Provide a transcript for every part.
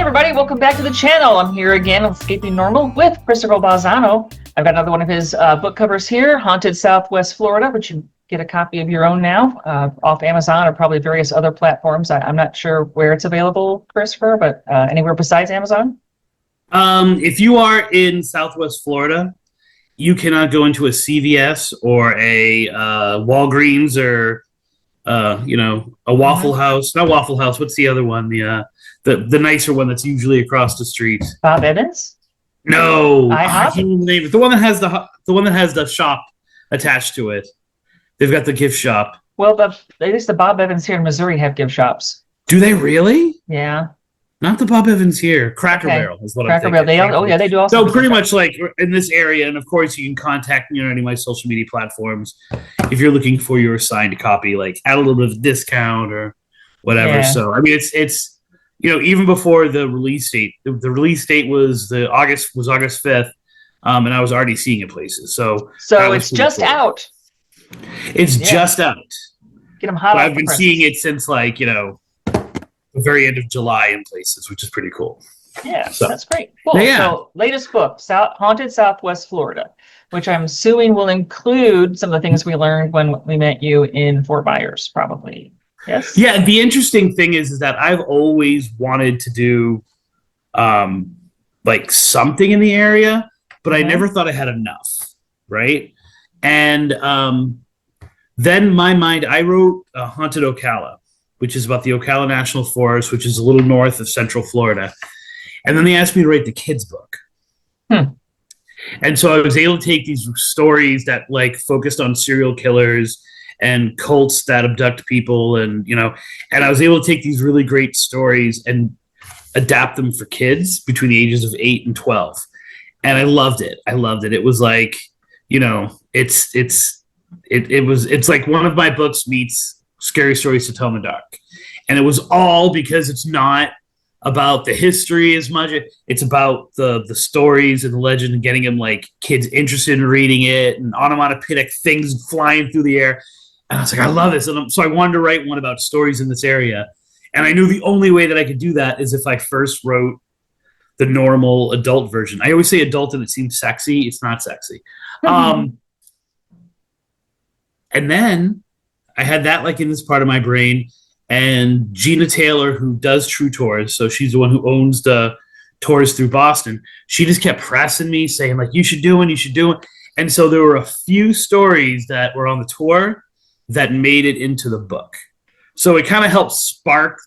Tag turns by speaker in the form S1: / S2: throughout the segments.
S1: everybody, welcome back to the channel. I'm here again on Escaping Normal with Christopher Balzano. I've got another one of his book covers here, Haunted Southwest Florida, which you get a copy of your own now off Amazon or probably various other platforms. I'm not sure where it's available, Christopher, but anywhere besides Amazon?
S2: If you are in Southwest Florida, you cannot go into a CVS or a Walgreens or a Waffle House. Not Waffle House. What's the other one? The nicer one that's usually across the street.
S1: Bob Evans?
S2: No, I can't remember the name. The one that has the shop attached to it. They've got the gift shop.
S1: Well, at least the Bob Evans here in Missouri have gift shops.
S2: Do they really?
S1: Yeah.
S2: Not the Bob Evans here. Cracker Barrel is what I'm thinking.
S1: Barrel. They do also.
S2: So pretty much like in this area, and of course you can contact me on any of my social media platforms if you're looking for your signed copy, like at a little bit of a discount or whatever. Yeah. So I mean, it's even before the release date. The release date was August 5th, and I was already seeing it places. So
S1: it's just out.
S2: It's just out.
S1: Get them hot.
S2: I've been seeing it since the very end of July in places, which is pretty cool.
S1: Yeah, so that's great. Cool. Yeah. So latest book, Haunted Southwest Florida, which I'm assuming will include some of the things we learned when we met you in Fort Myers, probably. Yes.
S2: Yeah. The interesting thing is that I've always wanted to do something in the area, but I never thought I had enough. Right. And then I wrote Haunted Ocala, which is about the Ocala National Forest, which is a little north of Central Florida. And then they asked me to write the kids' book. And so I was able to take these stories that focused on serial killers and cults that abduct people, and I was able to take these really great stories and adapt them for kids between the ages of 8 and 12. And I loved it. It was it's like one of my books meets Scary Stories to Tell in the Dark. And it was all because it's not about the history as much. It's about the stories and the legend and getting them kids interested in reading it and onomatopoeic things flying through the air. And I was like, I love this. And so I wanted to write one about stories in this area. And I knew the only way that I could do that is if I first wrote the normal adult version. I always say adult and it seems sexy. It's not sexy. And then I had that in this part of my brain, and Gina Taylor, who does True Tours, so she's the one who owns the tours through Boston. She just kept pressing me, saying you should do it. And so there were a few stories that were on the tour that made it into the book. So it kind of helped spark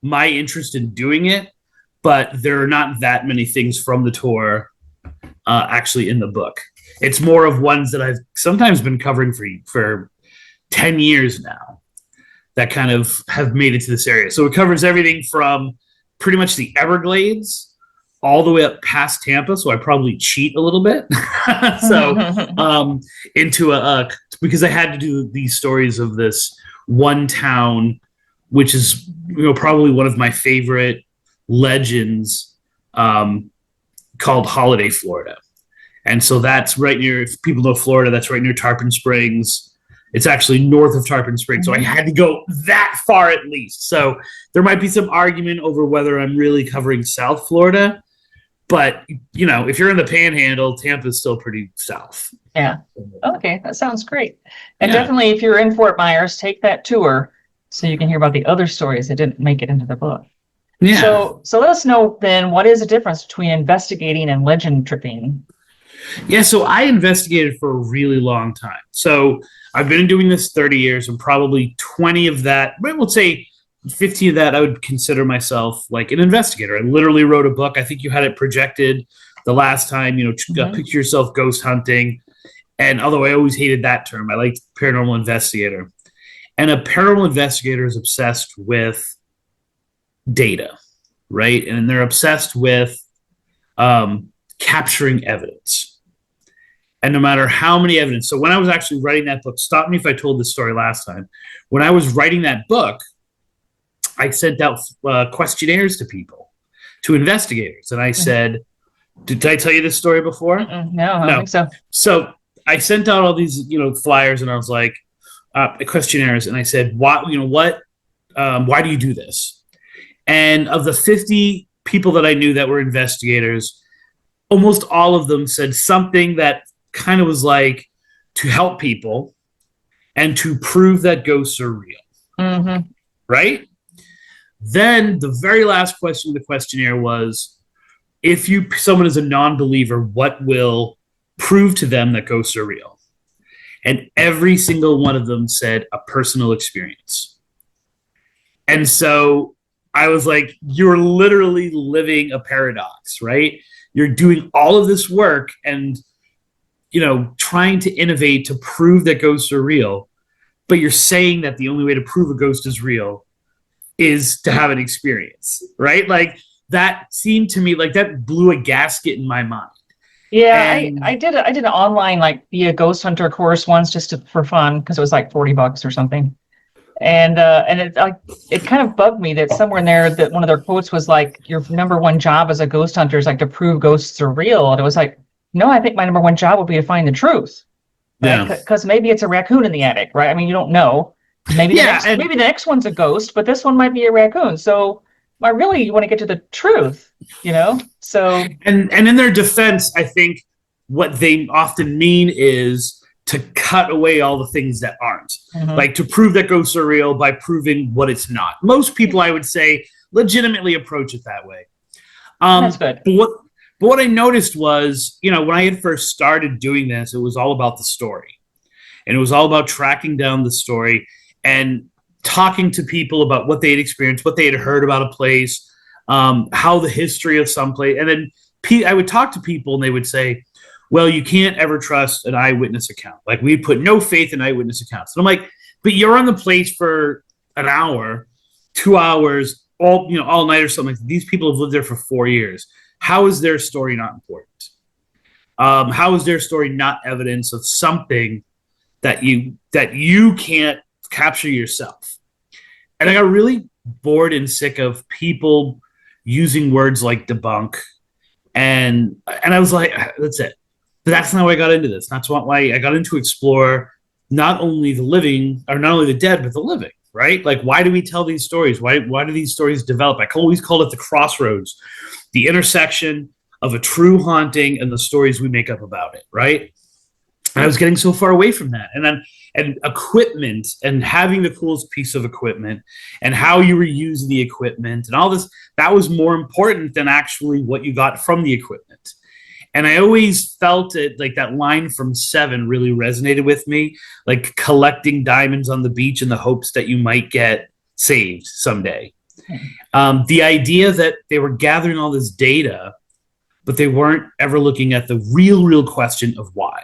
S2: my interest in doing it, but there are not that many things from the tour actually in the book. It's more of ones that I've sometimes been covering for 10 years now that kind of have made it to this area. So it covers everything from pretty much the Everglades all the way up past Tampa. So I probably cheat a little bit. Because I had to do these stories of this one town, which is, probably one of my favorite legends, called Holiday, Florida. And so that's right near, if people know Florida, that's right near Tarpon Springs. It's actually north of Tarpon Springs, so I had to go that far at least. So there might be some argument over whether I'm really covering South Florida, but if you're in the Panhandle, Tampa's still pretty south.
S1: Yeah. Okay, that sounds great. And definitely, if you're in Fort Myers, take that tour so you can hear about the other stories that didn't make it into the book. Yeah. So let us know then, what is the difference between investigating and legend tripping?
S2: Yeah, so I investigated for a really long time. So I've been doing this 30 years, and probably 20 of that, we'll say 15 of that, I would consider myself an investigator. I literally wrote a book. I think you had it projected the last time, picture yourself ghost hunting. And although I always hated that term, I liked paranormal investigator. And a paranormal investigator is obsessed with data, right? And they're obsessed with capturing evidence. And no matter how many evidence. So when I was actually writing that book, stop me if I told this story last time. When I was writing that book, I sent out questionnaires to people, to investigators. And I said, did I tell you this story before?
S1: No, I don't think so.
S2: So I sent out all these, flyers, and I was like, questionnaires. And I said, why do you do this? And of the 50 people that I knew that were investigators, almost all of them said something that kind of was like to help people and to prove that ghosts are real.
S1: Mm-hmm.
S2: Right? Then the very last question of the questionnaire was, if someone is a non-believer, what will prove to them that ghosts are real? And every single one of them said a personal experience. And so I was like, you're literally living a paradox, right? You're doing all of this work and, trying to innovate to prove that ghosts are real, but you're saying that the only way to prove a ghost is real is to have an experience, right? Like that seemed to me like that blew a gasket in my mind.
S1: Yeah,
S2: And
S1: I did an online like be a ghost hunter course once for fun because it was like $40 or something. And it kind of bugged me that somewhere in there that one of their quotes was like your number one job as a ghost hunter is like to prove ghosts are real. And it was like, no, I think my number one job would be to find the truth. Right?
S2: yeah,
S1: Because maybe it's a raccoon in the attic, right? I mean, you don't know. Maybe
S2: yeah, and
S1: maybe the next one's a ghost, but this one might be a raccoon. So I really want to get to the truth, So
S2: and in their defense, I think what they often mean is to cut away all the things that aren't,
S1: mhm.
S2: like to prove that ghosts are real by proving what it's not. Most people, I would say, legitimately approach it that way.
S1: That's good.
S2: But what I noticed was, when I had first started doing this, it was all about the story. And it was all about tracking down the story and talking to people about what they had experienced, what they had heard about a place, how the history of some place. And then I would talk to people and they would say, well, you can't ever trust an eyewitness account. Like we put no faith in eyewitness accounts. And I'm like, but you're on the place for an hour, 2 hours, all night or something. These people have lived there for 4 years. How is their story not important? How is their story not evidence of something that you can't capture yourself? And I got really bored and sick of people using words like debunk, and I was like, that's it. But that's not why I got into this. That's why I got into explore not only the living or not only the dead, but the living. Right? Like, why do we tell these stories? Why do these stories develop? I always call it the crossroads, the intersection of a true haunting and the stories we make up about it. Right? And I was getting so far away from that. And equipment and having the coolest piece of equipment and how you were using the equipment and all this, that was more important than actually what you got from the equipment. And I always felt it like that line from Seven really resonated with me, like collecting diamonds on the beach in the hopes that you might get saved someday. The idea that they were gathering all this data, but they weren't ever looking at the real question of why,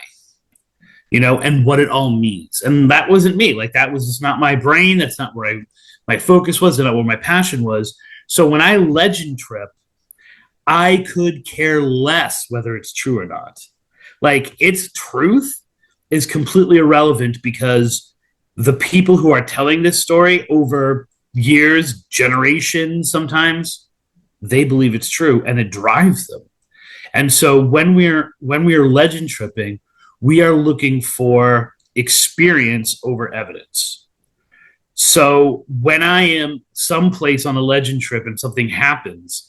S2: and what it all means. And that wasn't me. Like that was just not my brain. That's not where my focus was, and not where my passion was. So when I legend trip, I could care less whether it's true or not. Like its truth is completely irrelevant because the people who are telling this story over years, generations, sometimes they believe it's true and it drives them. And so when we're legend tripping, we are looking for experience over evidence. So when I am someplace on a legend trip and something happens,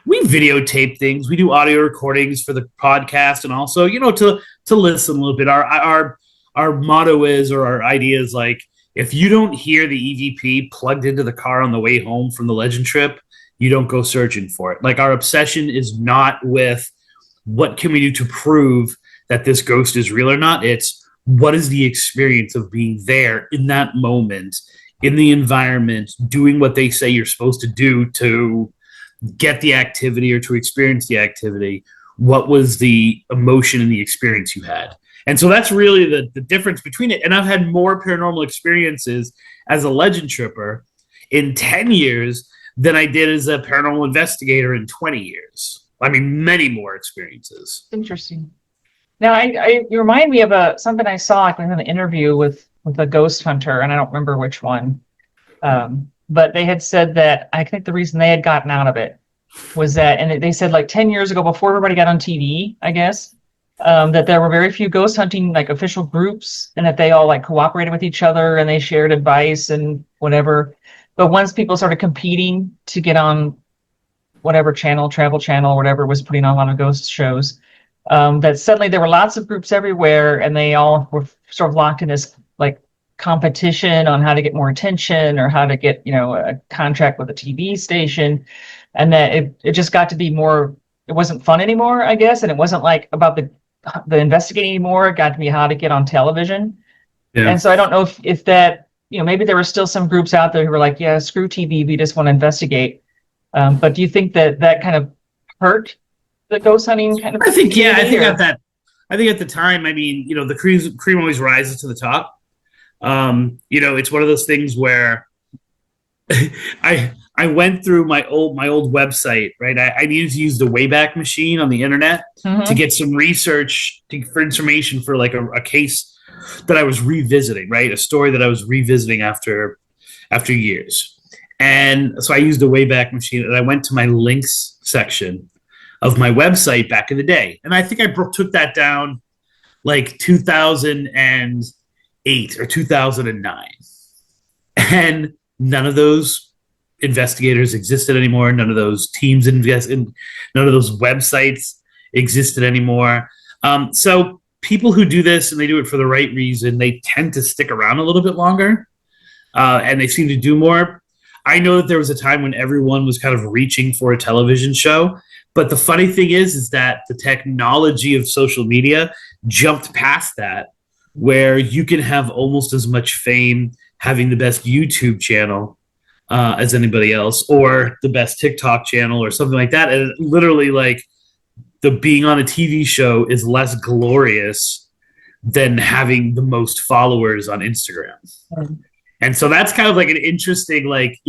S2: we videotape things. We do audio recordings for the podcast, and also, to listen a little bit. Our motto is, or our idea is like, if you don't hear the EVP plugged into the car on the way home from the legend trip, you don't go searching for it. Like our obsession is not with what can we do to prove that this ghost is real or not. It's what is the experience of being there in that moment, in the environment, doing what they say you're supposed to do to get the activity or to experience the activity. What was the emotion and the experience you had? And so that's really the difference between it. And I've had more paranormal experiences as a legend tripper in 10 years than I did as a paranormal investigator in 20 years. I mean, many more experiences.
S1: Interesting. Now, you remind me of something I saw like in an interview with a ghost hunter, and I don't remember which one. But they had said that I think the reason they had gotten out of it was that, and they said like 10 years ago, before everybody got on TV, I guess, that there were very few ghost hunting like official groups, and that they all like cooperated with each other and they shared advice and whatever. But once people started competing to get on whatever channel, Travel Channel, whatever, was putting on a lot of ghost shows. That suddenly there were lots of groups everywhere, and they all were sort of locked in this like competition on how to get more attention or how to get, a contract with a TV station, and that it just got to be more. It wasn't fun anymore, I guess, and it wasn't like about the investigating anymore. It got to be how to get on television.
S2: Yeah.
S1: And so I don't know if that, maybe there were still some groups out there who were like, yeah, screw TV, we just want to investigate. But do you think that kind of hurt the ghost hunting kind of?
S2: I think, yeah, I think
S1: or?
S2: at that, I think at the time, I mean, the cream always rises to the top. It's one of those things where I went through my old website, right? I needed to use the Wayback Machine on the internet to get some research for information for like a case that I was revisiting, right? A story that I was revisiting after years. And so I used the Wayback Machine, and I went to my links section of my website back in the day. And I think I took that down like 2008 or 2009. And none of those investigators existed anymore. None of those teams none of those websites existed anymore. So people who do this and they do it for the right reason, they tend to stick around a little bit longer, and they seem to do more. I know that there was a time when everyone was kind of reaching for a television show, but the funny thing is that the technology of social media jumped past that, where you can have almost as much fame having the best YouTube channel as anybody else, or the best TikTok channel or something like that. And literally, like, the being on a TV show is less glorious than having the most followers on Instagram. And so that's kind of like an interesting, like,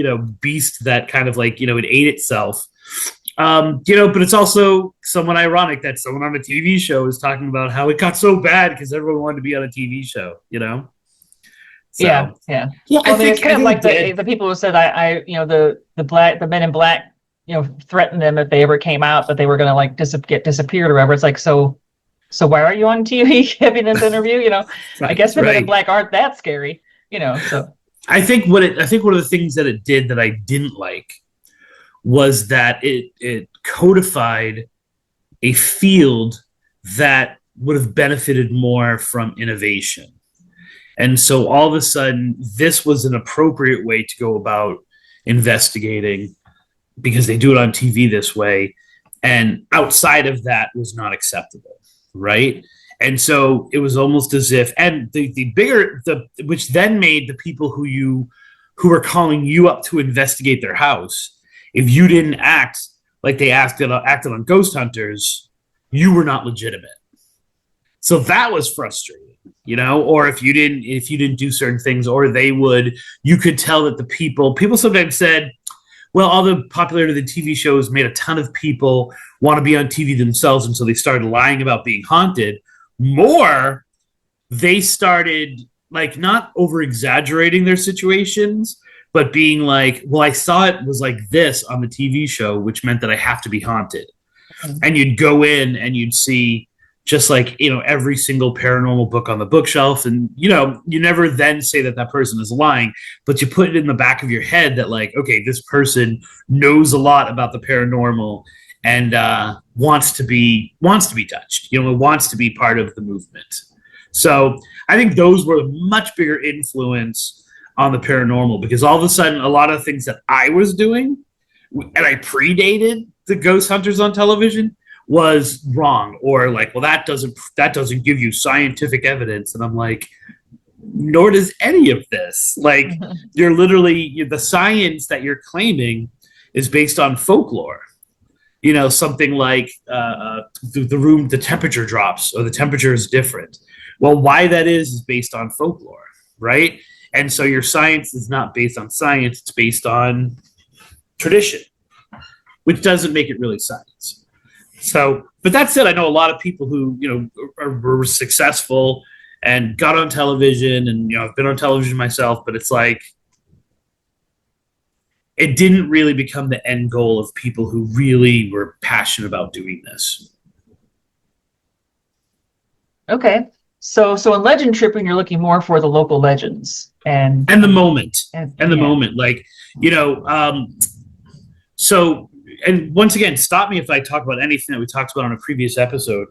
S2: beast that kind of like, it ate itself. But it's also somewhat ironic that someone on a TV show is talking about how it got so bad because everyone wanted to be on a TV show, So,
S1: yeah. Well, I mean, it's kind of like the people who said the men in black, threatened them if they ever came out that they were going to like get disappeared or whatever. It's like, so why are you on TV having this interview?
S2: Right,
S1: I guess the men in black aren't that scary, So
S2: I think one of the things that it did that I didn't like was that it codified a field that would have benefited more from innovation. And so all of a sudden, this was an appropriate way to go about investigating because they do it on TV this way. And outside of that was not acceptable, right? And so it was almost as if, and which then made the people who were calling you up to investigate their house, if you didn't act like they acted on Ghost Hunters, you were not legitimate. So that was frustrating, or if you didn't do certain things, or you could tell that the people sometimes said, well, all the popularity of the TV shows made a ton of people want to be on TV themselves, and so they started lying about being haunted. More, they started like not over exaggerating their situations, but being like, well, I saw it was like this on the TV show, which meant that I have to be haunted. Mm-hmm. And you'd go in and you'd see just like, every single paranormal book on the bookshelf. And, you never then say that person is lying, but you put it in the back of your head that like, okay, this person knows a lot about the paranormal and wants to be touched, wants to be part of the movement. So I think those were a much bigger influence on the paranormal, because all of a sudden, a lot of things that I was doing, and I predated the ghost hunters on television, was wrong, or like, well, that doesn't give you scientific evidence. And I'm like, nor does any of this. Like, you're literally, the science that you're claiming is based on folklore. Something like the temperature drops or the temperature is different. Well, why that is based on folklore, right? And so your science is not based on science, it's based on tradition, which doesn't make it really science. So, but that said, I know a lot of people who, were successful and got on television, and, I've been on television myself, but it's like, it didn't really become the end goal of people who really were passionate about doing this.
S1: Okay. So in legend tripping, you're looking more for the local legends and
S2: the moment, moment. Like, so and once again, stop me if I talk about anything that we talked about on a previous episode.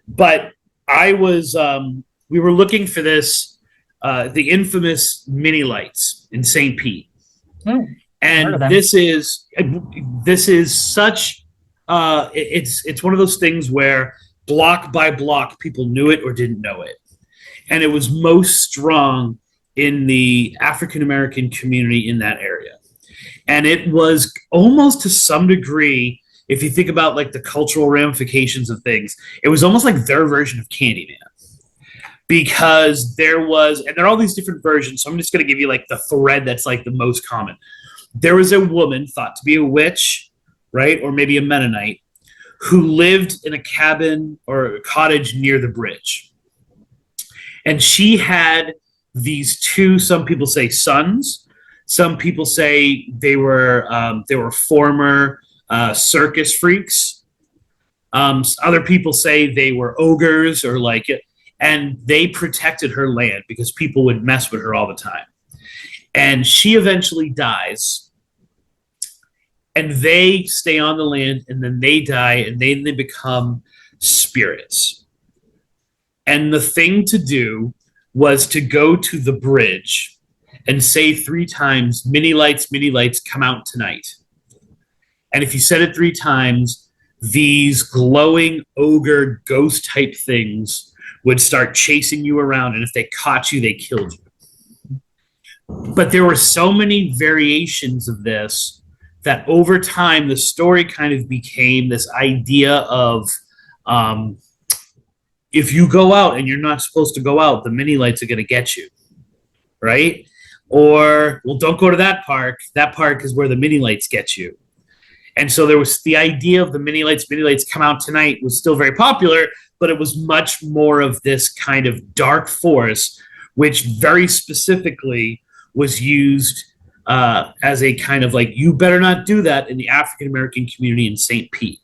S2: But I was, we were looking for this, the infamous mini lights in St. Pete, and this is such, it's one of those things where block by block people knew it or didn't know it, and it was most strong in the African American community in that area. And it was almost to some degree, if you think about like the cultural ramifications of things, it was almost like their version of Candyman. Because there was, and there are all these different versions, so I'm just going to give you like the thread that's like the most common. There was a woman thought to be a witch, right, or maybe a Mennonite, who lived in a cabin or a cottage near the bridge. And she had these two, some people say sons, some people say they were former circus freaks. Other people say they were ogres or like it, and they protected her land because people would mess with her all the time. And she eventually dies, and they stay on the land, and then they die, and then they become spirits. And the thing to do was to go to the bridge and say 3 times, mini lights, come out tonight. And if you said it 3 times, these glowing ogre ghost type things would start chasing you around. And if they caught you, they killed you. But there were so many variations of this that over time, the story kind of became this idea of, if you go out and you're not supposed to go out, the mini lights are going to get you, right? Or, well, don't go to that park. That park is where the mini lights get you. And so there was the idea of the mini lights come out tonight was still very popular, but it was much more of this kind of dark force, which very specifically was used as a kind of like, you better not do that in the African American community in St. Pete.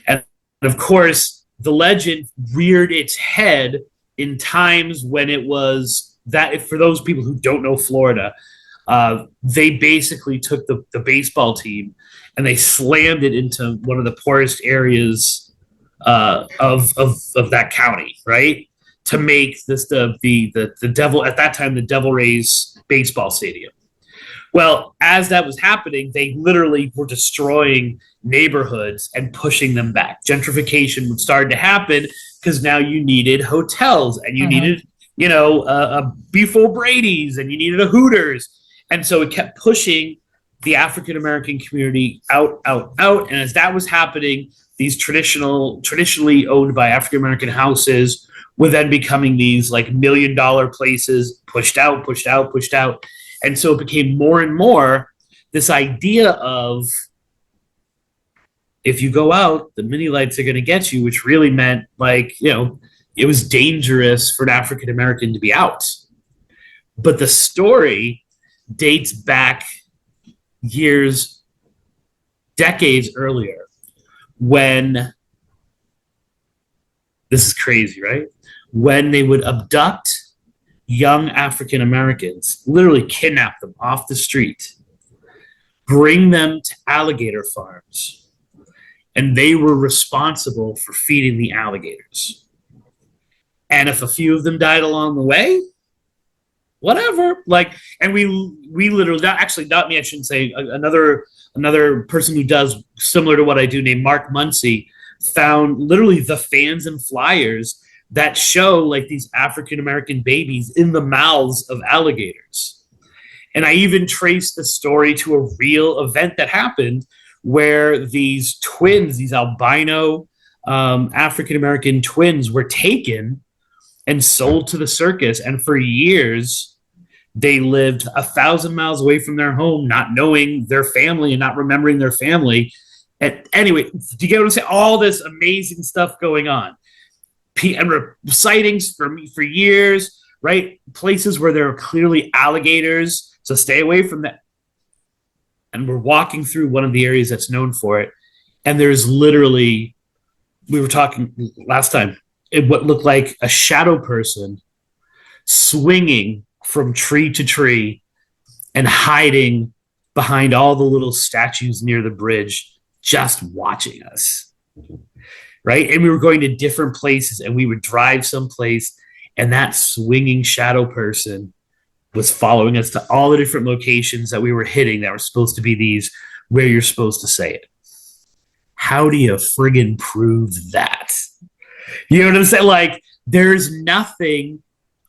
S2: And of course, the legend reared its head in times when it was that, for those people who don't know Florida, they basically took the baseball team and they slammed it into one of the poorest areas of that county, right? To make this the Devil, at that time, the Devil Rays baseball stadium. Well, as that was happening, they literally were destroying neighborhoods and pushing them back. Gentrification would start to happen because now you needed hotels and you needed, a Beef O'Brady's and you needed a Hooters. And so it kept pushing the African American community out. And as that was happening, these traditionally owned by African American houses were then becoming these like $1 million places, pushed out. And so it became more and more this idea of, if you go out, the mini lights are going to get you, which really meant like, it was dangerous for an African American to be out. But the story dates back decades earlier, when, this is crazy, right? When they would abduct young African Americans, literally kidnap them off the street, bring them to alligator farms, and they were responsible for feeding the alligators. And if a few of them died along the way, whatever. Like, and we literally, not me, I shouldn't say, another person who does similar to what I do, named Mark Muncy, found literally the fans and flyers that show like these African American babies in the mouths of alligators. And I even traced the story to a real event that happened where these twins, these albino African American twins, were taken and sold to the circus. And for years, they lived 1,000 miles away from their home, not knowing their family and not remembering their family. And anyway, do you get what I'm saying? All this amazing stuff going on. And sightings for years, right? Places where there are clearly alligators, so stay away from that. And we're walking through one of the areas that's known for it, and there's literally, we were talking last time, what looked like a shadow person swinging from tree to tree and hiding behind all the little statues near the bridge just watching us, right? And we were going to different places, and we would drive someplace, and that swinging shadow person was following us to all the different locations that we were hitting that were supposed to be these where you're supposed to say it. How do you friggin' prove that? You know what I'm saying? Like, there's nothing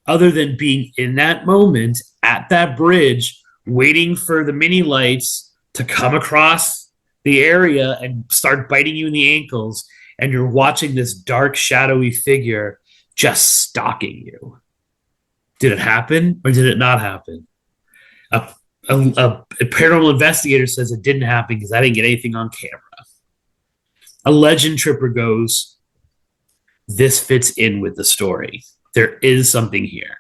S2: other than being in that moment at that bridge, waiting for the mini lights to come across the area and start biting you in the ankles, and you're watching this dark, shadowy figure just stalking you. Did it happen or did it not happen? A paranormal investigator says it didn't happen because I didn't get anything on camera. A legend tripper goes, this fits in with the story. There is something here.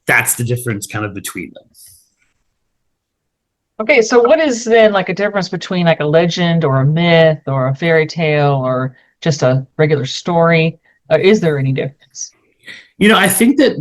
S2: That's the difference kind of between them.
S1: Okay, so what is then like a difference between like a legend or a myth or a fairy tale or just a regular story? Is there any difference?
S2: You know, I think that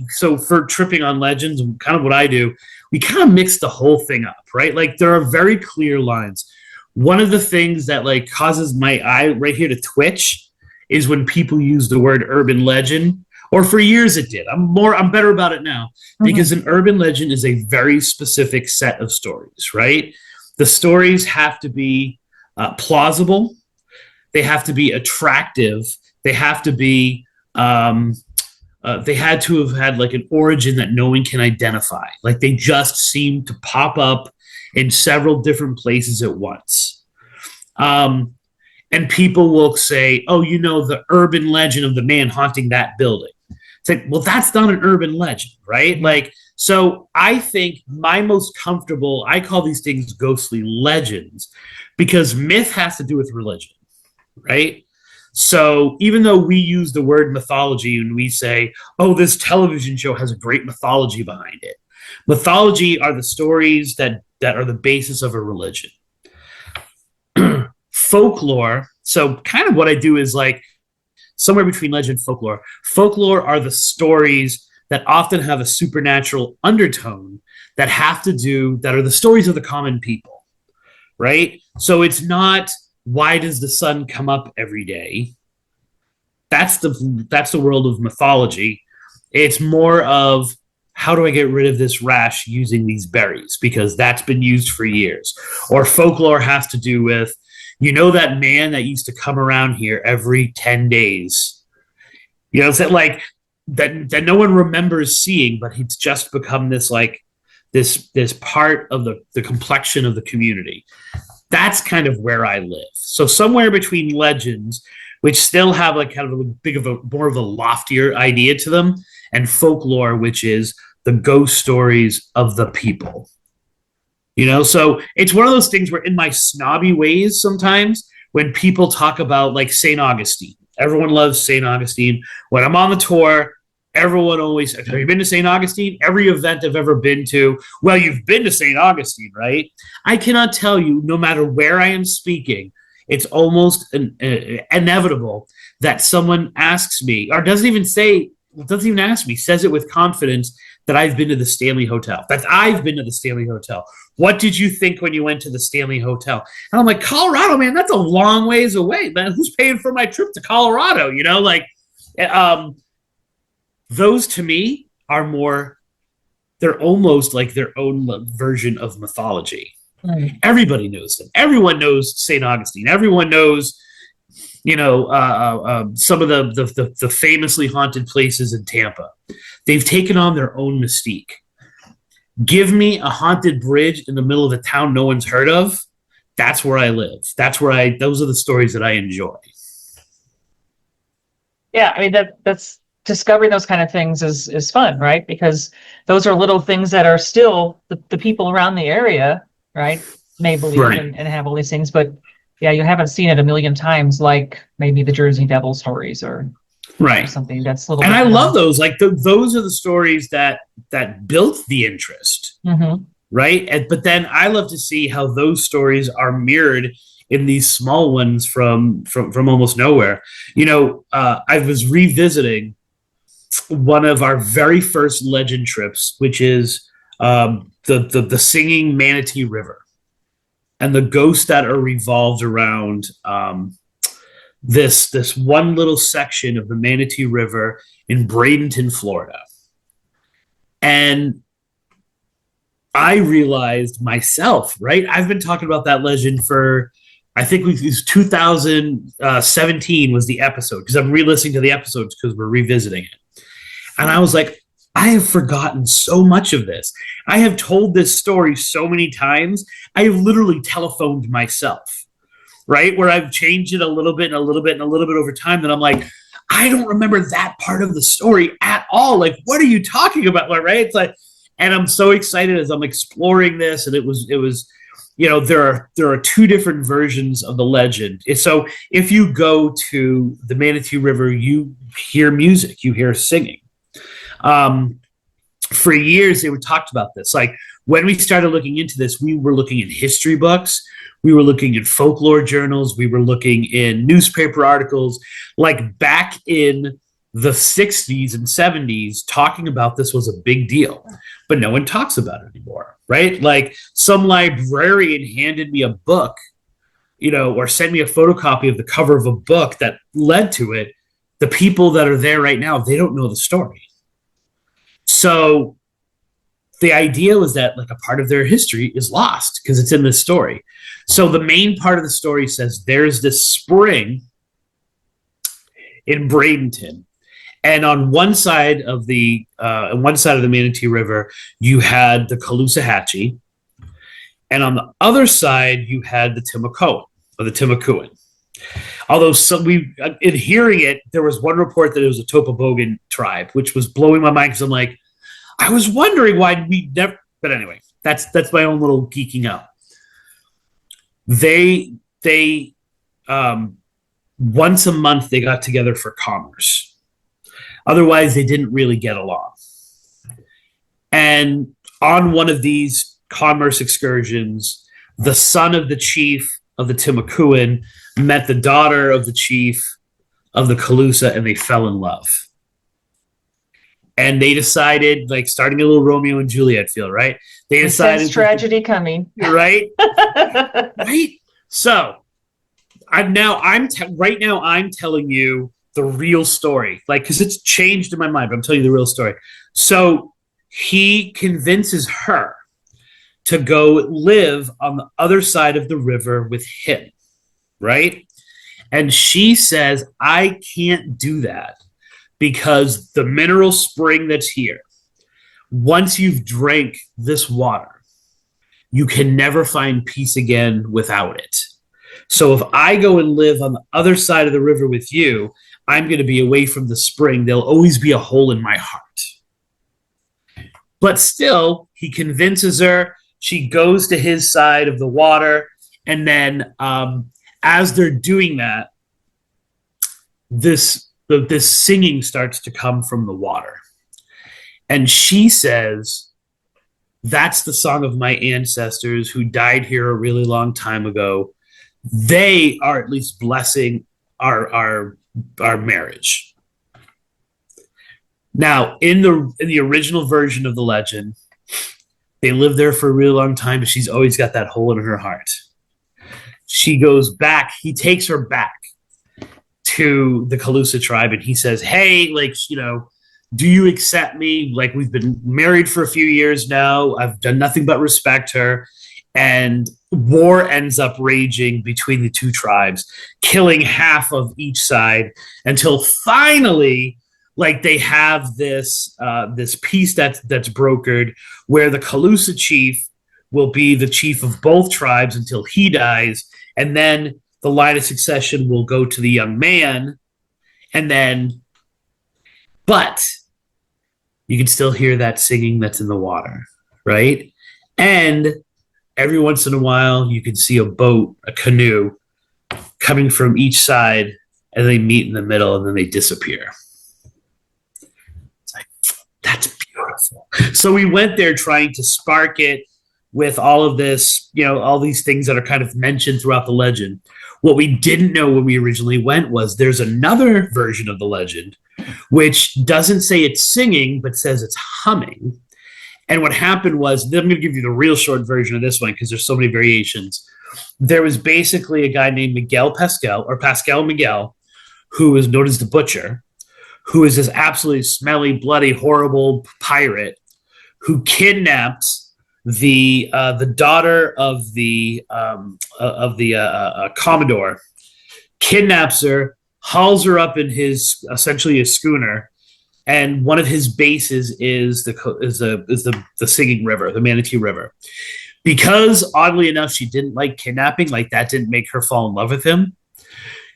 S2: so for tripping on legends, kind of what I do, we kind of mix the whole thing up, right? Like there are very clear lines. One of the things that like causes my eye right here to twitch is when people use the word urban legend, or for years it did. I'm better about it now because an urban legend is a very specific set of stories, right? The stories have to be plausible. They have to be attractive. They have to be they had to have had like an origin that no one can identify. Like they just seem to pop up in several different places at once. And people will say, oh, you know, the urban legend of the man haunting that building. It's like, well, that's not an urban legend, right? Like, so I think my most comfortable, I call these things ghostly legends because myth has to do with religion, right? So even though we use the word mythology and we say, oh, this television show has a great mythology behind it. Mythology are the stories that are the basis of a religion. Folklore, so kind of what I do is like somewhere between legend and folklore. Folklore are the stories that often have a supernatural undertone that are the stories of the common people, right? So it's not, why does the sun come up every day? That's the world of mythology. It's more of, how do I get rid of this rash using these berries? Because that's been used for years. Or folklore has to do with, you know, that man that used to come around here every 10 days. You know, it's like that no one remembers seeing, but he's just become this like this part of the complexion of the community. That's kind of where I live. So somewhere between legends, which still have like kind of more of a loftier idea to them, and folklore, which is the ghost stories of the people. You know, so it's one of those things where in my snobby ways sometimes when people talk about like St. Augustine, everyone loves St. Augustine. When I'm on the tour, everyone always, have you been to St. Augustine? Every event I've ever been to, well, you've been to St. Augustine, right? I cannot tell you, no matter where I am speaking, it's almost inevitable that someone asks me, or doesn't even ask me, says it with confidence, that I've been to the Stanley Hotel. I've been to the Stanley Hotel. What did you think when you went to the Stanley Hotel? And I'm like, Colorado, man, that's a long ways away, man. Who's paying for my trip to Colorado? You know, like, those to me are more, they're almost like their own version of mythology. Right. Everybody knows them. Everyone knows St. Augustine. Everyone knows, you know, some of the famously haunted places in Tampa. They've taken on their own mystique. Give me a haunted bridge in the middle of a town no one's heard of. That's where I live. Those are the stories that I enjoy.
S1: Yeah, I mean, that's discovering those kind of things is fun, right? Because those are little things that are still the people around the area, right, may believe
S2: right.
S1: and have all these things, but yeah, you haven't seen it a million times, like maybe the Jersey Devil stories or
S2: right,
S1: or something that's a little.
S2: And I love those. Like those are the stories that built the interest, right? But then I love to see how those stories are mirrored in these small ones from almost nowhere. You know, I was revisiting one of our very first legend trips, which is the singing Manatee River. and the ghosts that are revolved around this one little section of the Manatee River in Bradenton, Florida. And I realized myself, right? I've been talking about that legend for, I think it was 2017 was the episode, because I'm re-listening to the episodes because we're revisiting it. And I was like, I have forgotten so much of this. I have told this story so many times. I have literally telephoned myself, right? Where I've changed it a little bit and a little bit and a little bit over time. That I'm like, I don't remember that part of the story at all. Like, what are you talking about? Right? It's like, and I'm so excited as I'm exploring this. And it was, there are two different versions of the legend. So if you go to the Manatee River, you hear music, you hear singing. For years, they were talked about this. Like when we started looking into this, we were looking in history books, we were looking in folklore journals, we were looking in newspaper articles. Like back in the 60s and 70s, talking about this was a big deal, but no one talks about it anymore, right? Like some librarian handed me a book, or sent me a photocopy of the cover of a book that led to it. The people that are there right now, they don't know the story. So the idea was that like a part of their history is lost because it's in this story. So the main part of the story says there's this spring in Bradenton, and on one side of the Manatee River, you had the Caloosahatchee, and on the other side you had the Timucua or the Timucuan. Although in hearing it, there was one report that it was a Topabogan tribe, which was blowing my mind because I'm like, I was wondering why we never. But anyway, that's my own little geeking out. They once a month they got together for commerce. Otherwise, they didn't really get along. And on one of these commerce excursions, the son of the chief of the Timucuan met the daughter of the chief of the Calusa, and they fell in love. And they decided, like starting a little Romeo and Juliet feel, right? They decided
S1: tragedy coming,
S2: right? Right. So I'm telling you the real story, like because it's changed in my mind. But I'm telling you the real story. So he convinces her to go live on the other side of the river with him, right? And she says, I can't do that because the mineral spring that's here, once you've drank this water, you can never find peace again without it. So if I go and live on the other side of the river with you, I'm going to be away from the spring. There'll always be a hole in my heart. But still, he convinces her. She goes to his side of the water. And then as they're doing that, this singing starts to come from the water. And she says, that's the song of my ancestors who died here a really long time ago. They are at least blessing our marriage. Now, in the original version of the legend, they lived there for a really long time, but she's always got that hole in her heart. She goes back. He takes her back to the Calusa tribe, and he says, hey, do you accept me? Like, we've been married for a few years now. I've done nothing but respect her. And war ends up raging between the two tribes, killing half of each side until finally, they have this peace that's brokered where the Calusa chief will be the chief of both tribes until he dies. And then the line of succession will go to the young man. But you can still hear that singing that's in the water, right? And every once in a while, you can see a boat, a canoe, coming from each side, and they meet in the middle, and then they disappear. It's like, that's beautiful. So we went there trying to spark it with all of this, all these things that are kind of mentioned throughout the legend. What we didn't know when we originally went was there's another version of the legend, which doesn't say it's singing, but says it's humming. And what happened was, I'm going to give you the real short version of this one because there's so many variations. there was basically a guy named Miguel Pascal, or Pascal Miguel, who is known as the Butcher, who is this absolutely smelly, bloody, horrible pirate who kidnapped the daughter of the Commodore, kidnaps her, hauls her up in his essentially a schooner, and one of his bases is the Singing River, the Manatee River. Because oddly enough, she didn't like kidnapping, like that didn't make her fall in love with him.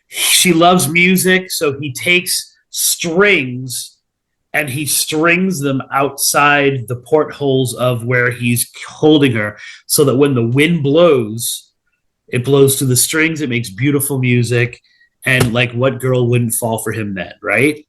S2: She loves music, so he takes strings and he strings them outside the portholes of where he's holding her, so that when the wind blows, it blows through the strings, it makes beautiful music, and like what girl wouldn't fall for him then, right?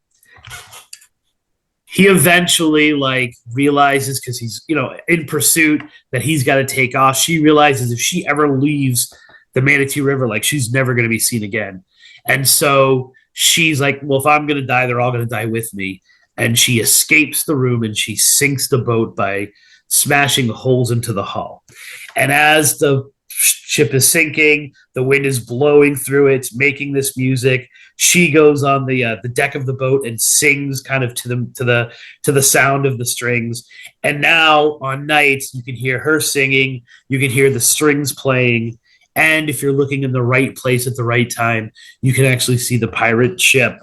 S2: He eventually like realizes, because he's in pursuit, that he's got to take off. She realizes if she ever leaves the Manatee River, like she's never going to be seen again. And so she's like, well, if I'm going to die, they're all going to die with me. And she escapes the room and she sinks the boat by smashing the holes into the hull. And as the ship is sinking, the wind is blowing through it, making this music. She goes on the deck of the boat and sings kind of to the sound of the strings. And now on nights, you can hear her singing, you can hear the strings playing, and if you're looking in the right place at the right time, you can actually see the pirate ship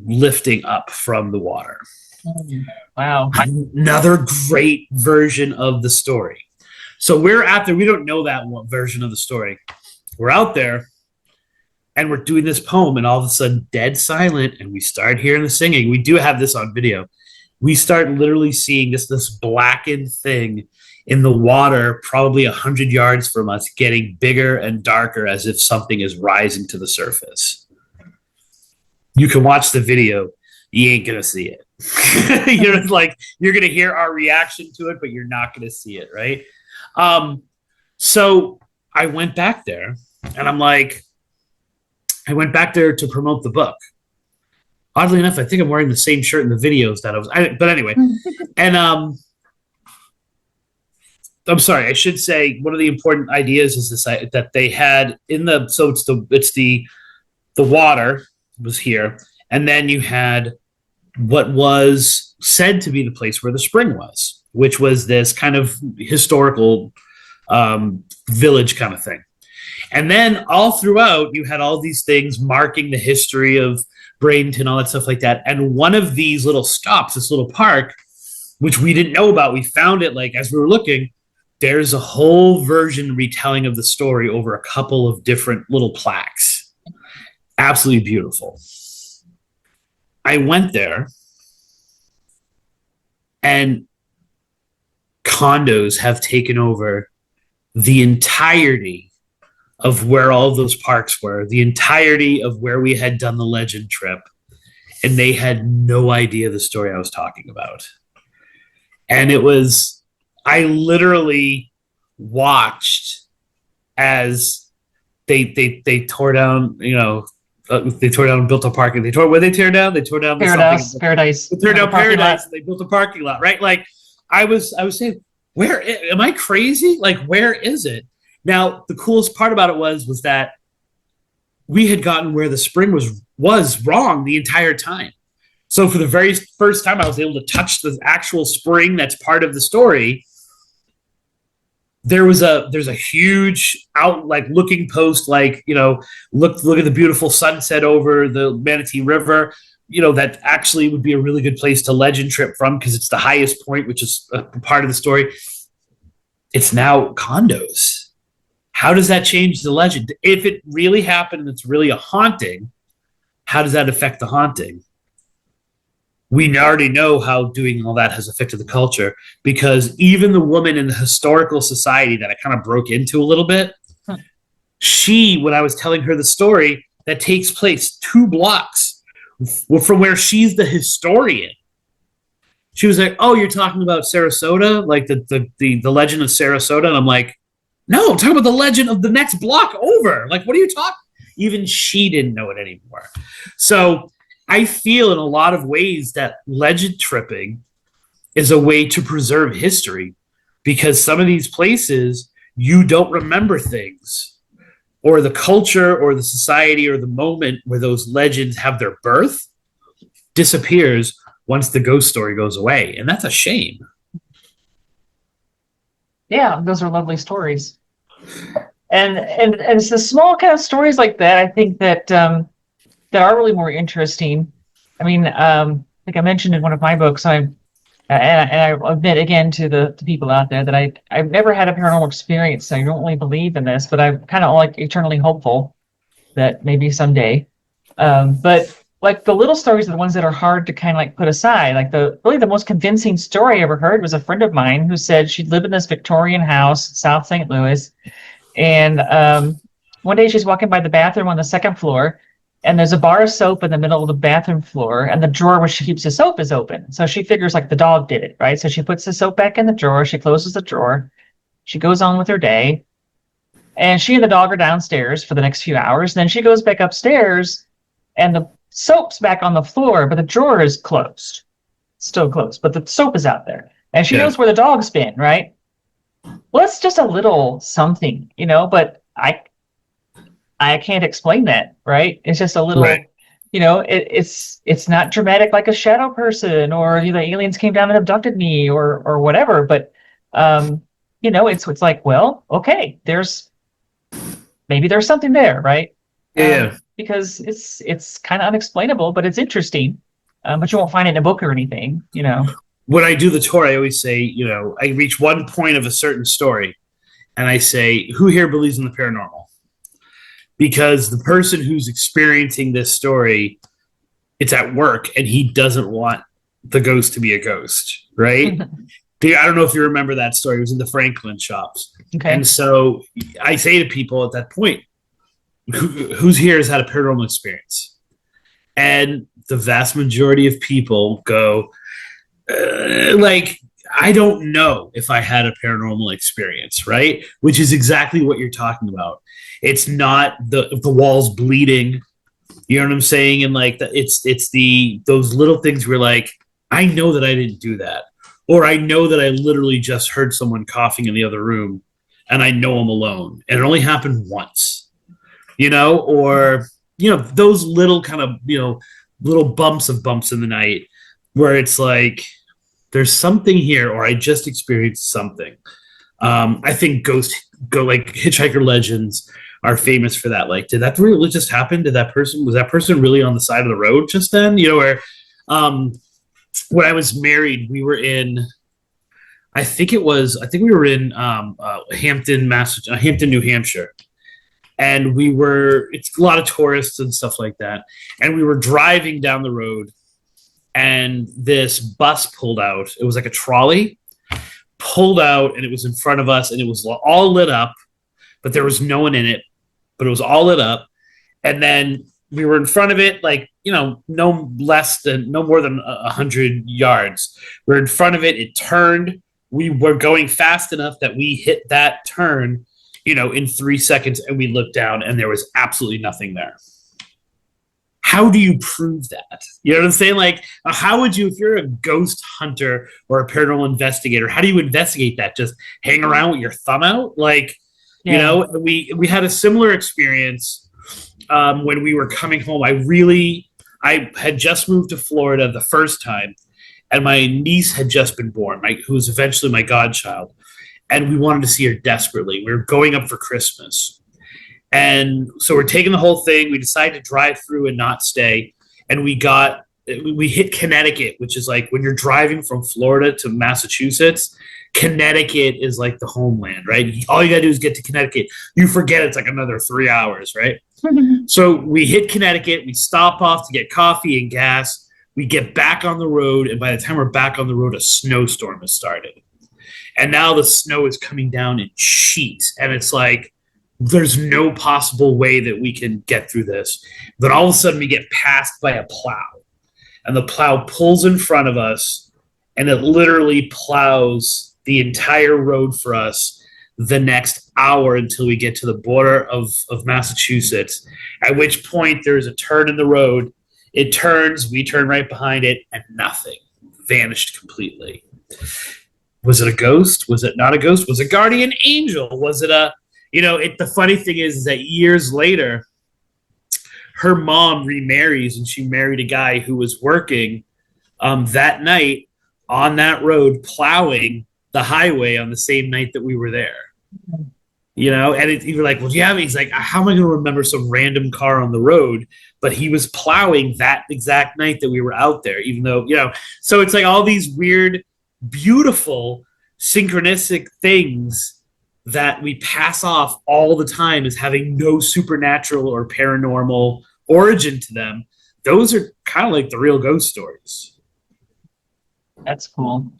S2: lifting up from the water.
S1: Wow.
S2: Another great version of the story. So we're out there. We don't know that one version of the story. We're out there and we're doing this poem, and all of a sudden dead silent, and we start hearing the singing. We do have this on video. We start literally seeing this blackened thing in the water, probably 100 yards from us, getting bigger and darker as if something is rising to the surface. You can watch the video. You ain't going to see it. You're going to hear our reaction to it, but you're not going to see it, right? So I went back there, and I went back there to promote the book. Oddly enough, I think I'm wearing the same shirt in the videos but anyway. And I'm sorry, I should say one of the important ideas is this, that they had it's the water was here, and then you had what was said to be the place where the spring was, which was this kind of historical village kind of thing. And then all throughout, you had all these things marking the history of Bradenton, all that stuff like that. And one of these little stops, this little park, which we didn't know about, we found it like as we were looking, there's a whole version retelling of the story over a couple of different little plaques. Absolutely beautiful. I went there, and condos have taken over the entirety of where all those parks were, the entirety of where we had done the legend trip, and they had no idea the story I was talking about. And I literally watched as they tore down, they tore down and built a parking. They tore down? They tore down
S1: Paradise.
S2: They tore down Paradise. They built a parking lot, right? Like I was saying, where am I crazy? Like, where is it? Now, the coolest part about it was that we had gotten where the spring was wrong the entire time. So for the very first time I was able to touch the actual spring that's part of the story, there's a huge looking post, look at the beautiful sunset over the Manatee River, that actually would be a really good place to legend trip from, because it's the highest point, which is a part of the story. It's now condos. How does that change the legend? If it really happened and it's really a haunting, how does that affect the haunting? We already know how doing all that has affected the culture, because even the woman in the historical society that I kind of broke into a little bit, she, when I was telling her the story that takes place 2 blocks from where she's the historian, she was like, "Oh, you're talking about Sarasota, like the legend of Sarasota?" And I'm like, "No, I'm talking about the legend of the next block over. Like, what are you talking?" Even she didn't know it anymore. So I feel in a lot of ways that legend tripping is a way to preserve history, because some of these places, you don't remember things or the culture or the society or the moment where those legends have their birth disappears once the ghost story goes away. And that's a shame.
S1: Yeah, those are lovely stories. And it's the small kind of stories like that, I think, that that are really more interesting. I mean, like I mentioned in one of my books, and I admit again to the people out there that I've never had a paranormal experience. So I don't really believe in this, but I'm kind of like eternally hopeful that maybe someday. But like the little stories are the ones that are hard to kind of like put aside. Like the really the most convincing story I ever heard was a friend of mine who said she'd lived in this Victorian house in South St. Louis, and one day she's walking by the bathroom on the second floor, and there's a bar of soap in the middle of the bathroom floor, and the drawer where she keeps the soap is open. So she figures like the dog did it, right? So she puts the soap back in the drawer, she closes the drawer, she goes on with her day, and she and the dog are downstairs for the next few hours. Then she goes back upstairs, and the soap's back on the floor, but the drawer is closed, still closed, but the soap is out there, and she knows where the dog's been, right? Well, it's just a little something, but I can't explain that, right? It's just a little,
S2: Right.
S1: It's not dramatic like a shadow person, or the aliens came down and abducted me, or whatever. But it's like, well, okay, maybe there's something there, right?
S2: Yeah.
S1: Because it's kind of unexplainable, but it's interesting. But you won't find it in a book or anything.
S2: When I do the tour, I always say, I reach one point of a certain story and I say, who here believes in the paranormal? Because the person who's experiencing this story, it's at work and he doesn't want the ghost to be a ghost, right? I don't know if you remember that story. It was in the Franklin shops.
S1: Okay.
S2: And so I say to people at that point, who's here has had a paranormal experience? And the vast majority of people go, I don't know if I had a paranormal experience, right? Which is exactly what you're talking about. It's not the walls bleeding, you know what I'm saying? And it's those little things where like, I know that I didn't do that, or I know that I literally just heard someone coughing in the other room, and I know I'm alone, and it only happened once, or those little kind of little bumps in the night where it's like, there's something here, or I just experienced something. I think like hitchhiker legends are famous for that. Like, did that really just happen? Was that person really on the side of the road just then? Where when I was married, we were in, I think we were in Hampton, New Hampshire. And it's a lot of tourists and stuff like that. And we were driving down the road, and this bus pulled out. It was like a trolley pulled out, and it was in front of us, and it was all lit up, but there was no one in it, but it was all lit up. And then we were in front of it, like, no more than 100 yards. We're in front of it. It turned. We were going fast enough that we hit that turn, in 3 seconds, and we looked down, and there was absolutely nothing there. How do you prove that? You know what I'm saying? Like, how would you, if you're a ghost hunter or a paranormal investigator, how do you investigate that? Just hang around with your thumb out? Like,
S1: Yeah.
S2: we had a similar experience when we were coming home. I had just moved to Florida the first time, and my niece had just been born, who was eventually my godchild. And we wanted to see her desperately. We were going up for Christmas. And so we're taking the whole thing. We decided to drive through and not stay. And we hit Connecticut, which is like when you're driving from Florida to Massachusetts, Connecticut is like the homeland, right? All you got to do is get to Connecticut. You forget it's like another 3 hours, right? So we hit Connecticut. We stop off to get coffee and gas. We get back on the road. And by the time we're back on the road, a snowstorm has started. And now the snow is coming down in sheets. And it's like, there's no possible way that we can get through this. Then all of a sudden we get passed by a plow. And the plow pulls in front of us, and it literally plows the entire road for us the next hour until we get to the border of Massachusetts, at which point there's a turn in the road. It turns, we turn right behind it, and nothing. Vanished completely. Was it a ghost? Was it not a ghost? Was it a guardian angel? Was it The funny thing is that years later, her mom remarries and she married a guy who was working that night on that road plowing the highway on the same night that we were there. And you were like, well, yeah, he's like, how am I going to remember some random car on the road? But he was plowing that exact night that we were out there, even though, so it's like all these weird, beautiful, synchronistic things that we pass off all the time as having no supernatural or paranormal origin to them. Those are kind of like the real ghost stories.
S1: That's cool.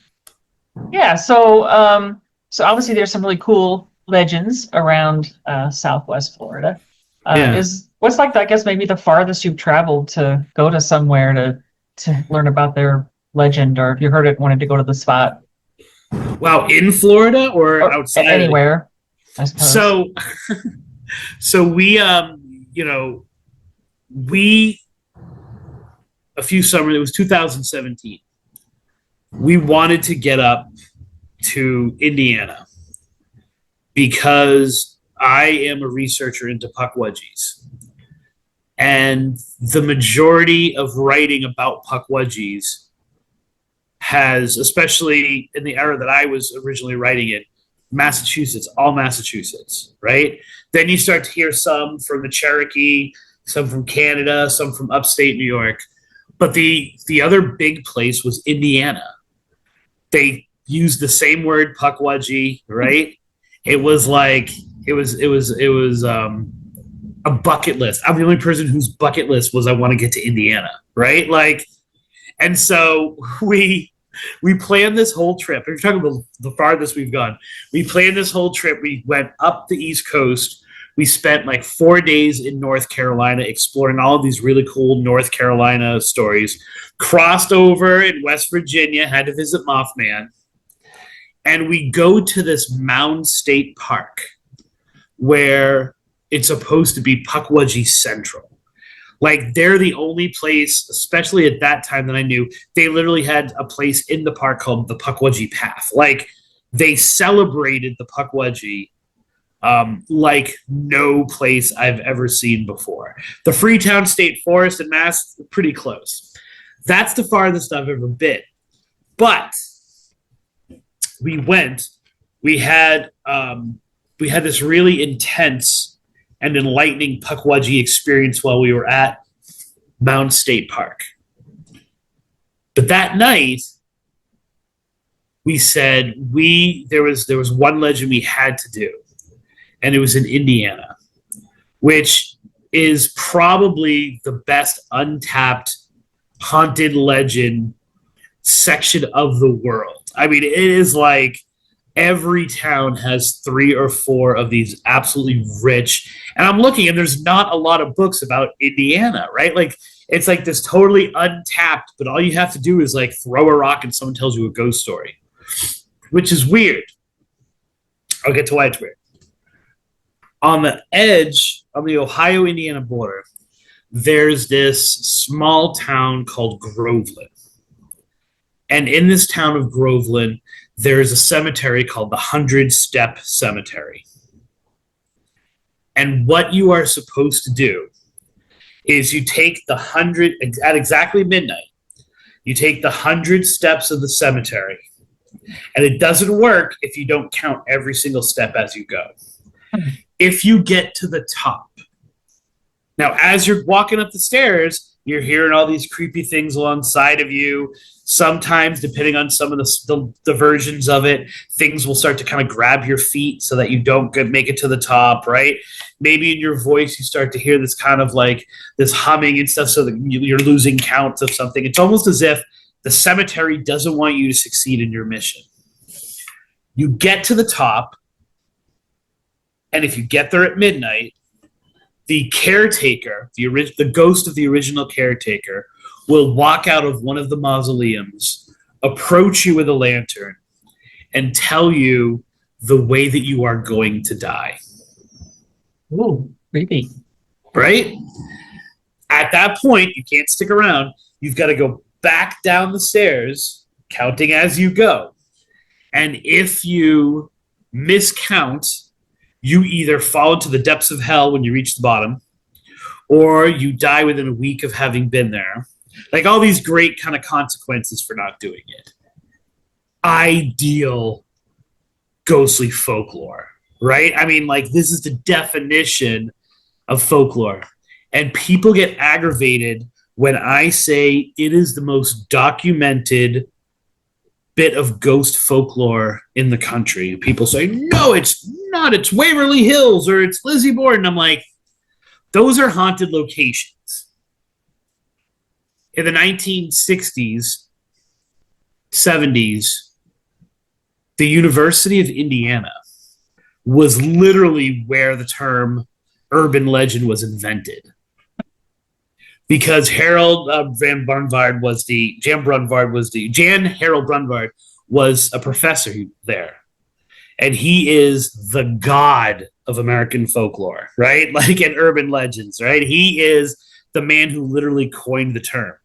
S1: Yeah. So obviously there's some really cool legends around Southwest Florida.
S2: Yeah.
S1: What's like, I guess, maybe the farthest you've traveled to go to somewhere to learn about their legend, or if you heard it, wanted to go to the spot?
S2: Wow, in Florida or outside?
S1: Anywhere, I suppose.
S2: So we a few summers, it was 2017. We wanted to get up to Indiana because I am a researcher into puckwudgies. And the majority of writing about puckwudgies has, especially in the era that I was originally writing it, all Massachusetts, right? Then you start to hear some from the Cherokee, some from Canada, some from upstate New York. But the other big place was Indiana. They used the same word, puckwudgie, right? It was like it was a bucket list. I'm the only person whose bucket list was I want to get to Indiana, right? And so we planned this whole trip. If you're talking about the farthest we've gone, we planned this whole trip. We went up the East Coast. We spent like 4 days in North Carolina exploring all of these really cool North Carolina stories. Crossed over in West Virginia, had to visit Mothman. And we go to this Mound State Park where it's supposed to be Puckwudgie Central. Like, they're the only place, especially at that time that I knew, they literally had a place in the park called the Puckwudgie Path. Like, they celebrated the Puckwudgie like no place I've ever seen before. The Freetown State Forest in Mass, pretty close. That's the farthest I've ever been. But we went. We had this really intense and enlightening Puckwudgie experience while we were at Mound State Park. But that night, we said there was one legend we had to do, and it was in Indiana, which is probably the best untapped haunted legend section of the world. I mean, it is like every town has 3 or 4 of these absolutely rich. And I'm looking, and there's not a lot of books about Indiana, right? Like, it's like this totally untapped, but all you have to do is like throw a rock and someone tells you a ghost story, which is weird. I'll get to why it's weird. On the edge of the Ohio-Indiana border, there's this small town called Groveland. And in this town of Groveland, there is a cemetery called the 100-Step Cemetery. And what you are supposed to do is you take the 100, at exactly midnight, you take the 100 steps of the cemetery. And it doesn't work if you don't count every single step as you go. If you get to the top, now as you're walking up the stairs, you're hearing all these creepy things alongside of you. Sometimes, depending on some of the versions of it, things will start to kind of grab your feet so that you don't make it to the top, right? Maybe in your voice, you start to hear this kind of like this humming and stuff so that you're losing count of something. It's almost as if the cemetery doesn't want you to succeed in your mission. You get to the top, and if you get there at midnight, the caretaker, the ghost of the original caretaker, will walk out of one of the mausoleums, approach you with a lantern, and tell you the way that you are going to die.
S1: Ooh, creepy.
S2: Right? At that point, you can't stick around. You've got to go back down the stairs, counting as you go. And if you miscount, you either fall into the depths of hell when you reach the bottom, or you die within a week of having been there. Like all these great kind of consequences for not doing it. Ideal ghostly folklore, right? I mean, like, this is the definition of folklore. And people get aggravated when I say it is the most documented bit of ghost folklore in the country. People say, no, it's not. It's Waverly Hills or it's Lizzie Borden. I'm like, those are haunted locations. In the 1960s, 70s, the University of Indiana was literally where the term urban legend was invented. Because Harold Van Brunvard was the Jan Harold Brunvard was a professor there, and he is the god of American folklore, right? Like in urban legends, right? He is the man who literally coined the term.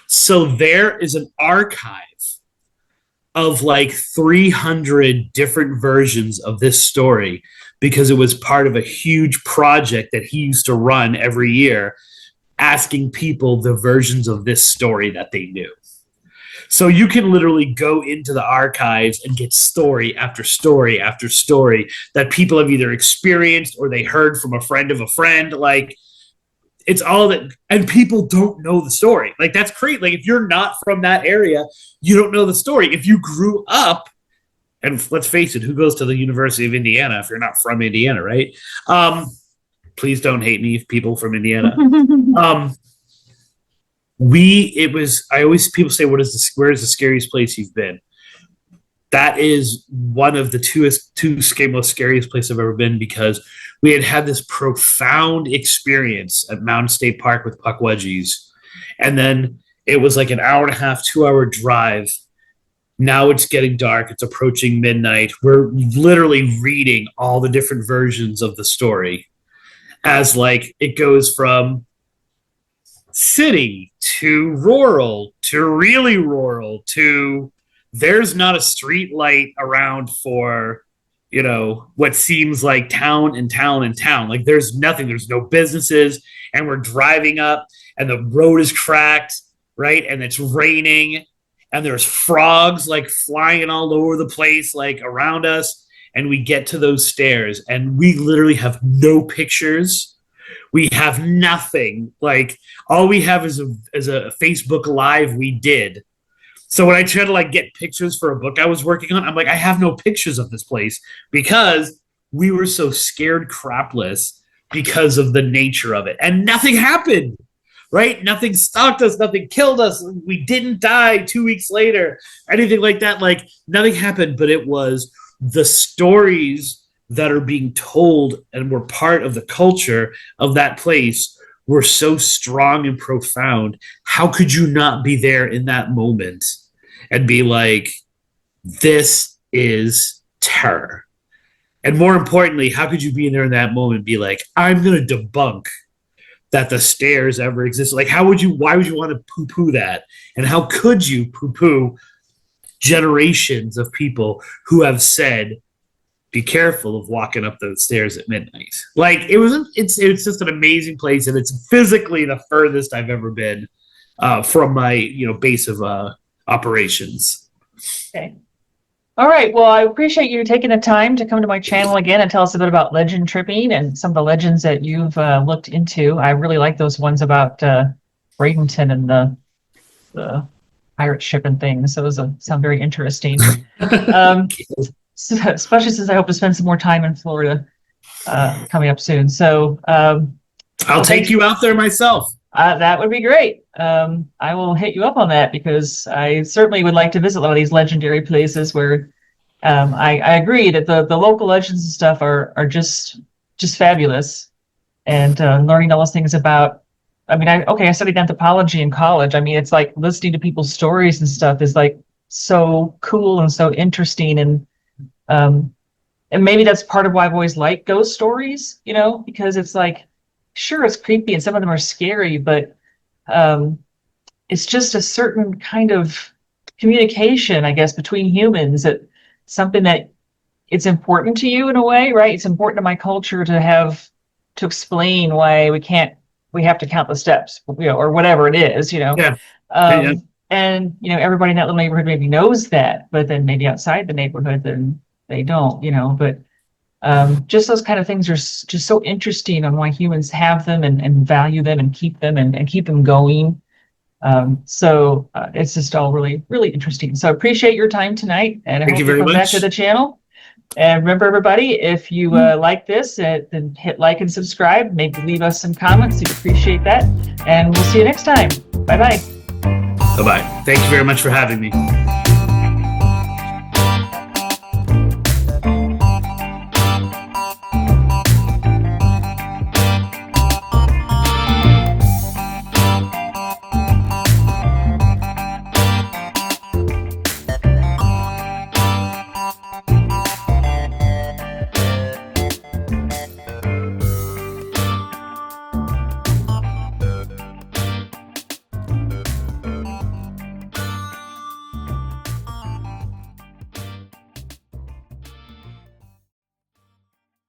S2: So there is an archive of like 300 different versions of this story because it was part of a huge project that he used to run every year, asking people the versions of this story that they knew. So you can literally go into the archives and get story after story after story that people have either experienced or they heard from a friend of a friend. Like, it's all that, and people don't know the story. Like, that's great. Like, if you're not from that area, you don't know the story. If you grew up, and let's face it, who goes to the University of Indiana if you're not from Indiana, right? Please don't hate me, people from Indiana. I always, people say, where is the scariest place you've been? That is one of the two most scariest places I've ever been, because we had this profound experience at Mountain State Park with Puckwudgies. And then it was like an hour and a half, 2 hour drive. Now it's getting dark. It's approaching midnight. We're literally reading all the different versions of the story as like it goes from city to rural to really rural to there's not a street light around for, what seems like town and town and town. Like, there's nothing, there's no businesses, and we're driving up and the road is cracked, right? And it's raining and there's frogs like flying all over the place, like around us. And we get to those stairs and we literally have no pictures. We have nothing. Like, all we have is a Facebook Live we did. So when I try to like get pictures for a book I was working on, I'm like, I have no pictures of this place because we were so scared crapless because of the nature of it. And nothing happened, right? Nothing stalked us. Nothing killed us. We didn't die 2 weeks later, anything like that. Like, nothing happened, but it was the stories that are being told and were part of the culture of that place were so strong and profound. How could you not be there in that moment and be like, this is terror? And more importantly, how could you be in there in that moment and be like, I'm going to debunk that the stairs ever existed? Like, why would you want to poo-poo that? And how could you poo-poo generations of people who have said, be careful of walking up those stairs at midnight? Like, it's just an amazing place, and it's physically the furthest I've ever been from my base of operations.
S1: Okay. All right. Well, I appreciate you taking the time to come to my channel again and tell us a bit about legend tripping and some of the legends that you've looked into. I really like those ones about Bradenton and the pirate ship and things. Those sound very interesting. Especially since I hope to spend some more time in Florida coming up soon. So
S2: I'll take you out there myself.
S1: That would be great. I will hit you up on that because I certainly would like to visit a lot of these legendary places where I agree that the local legends and stuff are just fabulous. And learning all those things about, I mean, I studied anthropology in college. I mean, it's like listening to people's stories and stuff is like so cool and so interesting. And maybe that's part of why I've always liked ghost stories, because it's like, sure, it's creepy and some of them are scary, but it's just a certain kind of communication, I guess, between humans, that something that it's important to you in a way, right? It's important to my culture to explain why we have to count the steps, or whatever it is,
S2: Yeah. Yeah.
S1: And everybody in that little neighborhood maybe knows that, but then maybe outside the neighborhood, then they don't, but just those kind of things are just so interesting on why humans have them and value them and keep them and keep them going. So it's just all really, really interesting. So I appreciate your time tonight, and I
S2: Thank
S1: hope
S2: you
S1: you
S2: very
S1: come back to
S2: much.
S1: the channel. And remember, everybody, if you like this, then hit like and subscribe. Maybe leave us some comments. We'd appreciate that. And we'll see you next time. Bye-bye.
S2: Bye bye. Thank you very much for having me.